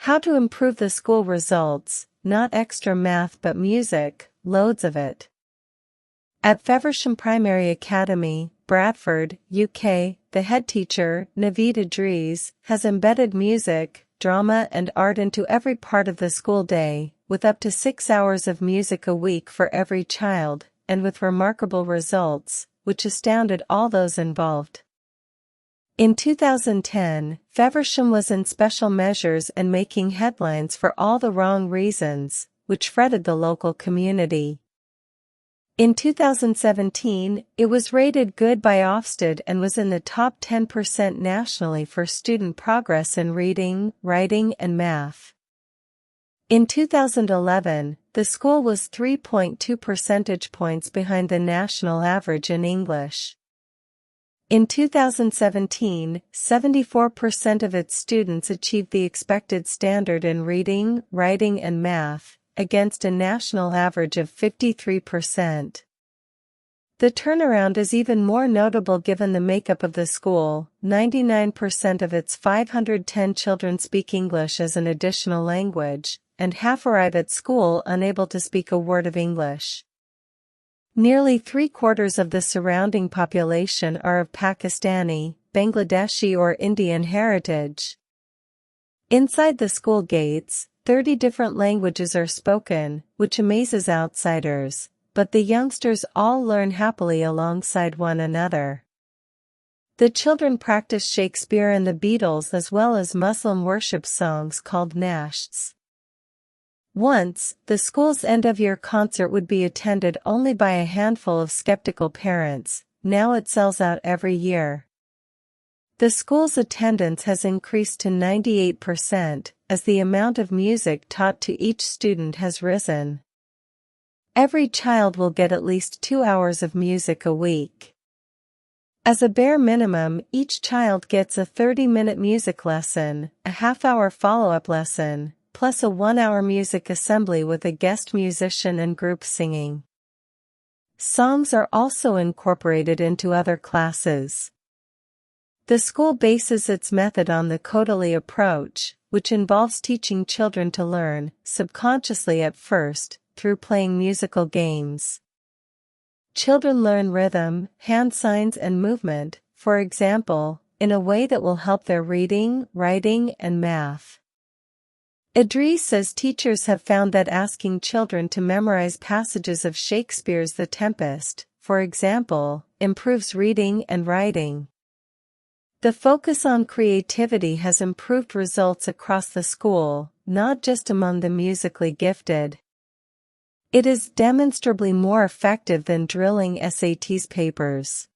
How to improve the school results, not extra math but music, loads of it. At Feversham Primary Academy, Bradford, UK, the head teacher, Naveed Idris, has embedded music, drama and art into every part of the school day, with up to 6 hours of music a week for every child, and with remarkable results, which astounded all those involved. In 2010, Feversham was in special measures and making headlines for all the wrong reasons, which fretted the local community. In 2017, it was rated good by Ofsted and was in the top 10% nationally for student progress in reading, writing and math. In 2011, the school was 3.2 percentage points behind the national average in English. In 2017, 74% of its students achieved the expected standard in reading, writing and math, against a national average of 53%. The turnaround is even more notable given the makeup of the school. 99% of its 510 children speak English as an additional language, and half arrive at school unable to speak a word of English. Nearly 3/4 of the surrounding population are of Pakistani, Bangladeshi or Indian heritage. Inside the school gates, 30 different languages are spoken, which amazes outsiders, but the youngsters all learn happily alongside one another. The children practice Shakespeare and the Beatles as well as Muslim worship songs called nashts. Once, the school's end-of-year concert would be attended only by a handful of skeptical parents. Now it sells out every year. The school's attendance has increased to 98%, as the amount of music taught to each student has risen. Every child will get at least 2 hours of music a week. As a bare minimum, each child gets a 30-minute music lesson, a half-hour follow-up lesson, plus a 1-hour music assembly with a guest musician and group singing. Songs are also incorporated into other classes. The school bases its method on the Kodali approach, which involves teaching children to learn, subconsciously at first, through playing musical games. Children learn rhythm, hand signs and movement, for example, in a way that will help their reading, writing and math. Idris says teachers have found that asking children to memorize passages of Shakespeare's The Tempest, for example, improves reading and writing. The focus on creativity has improved results across the school, not just among the musically gifted. It is demonstrably more effective than drilling SATs papers.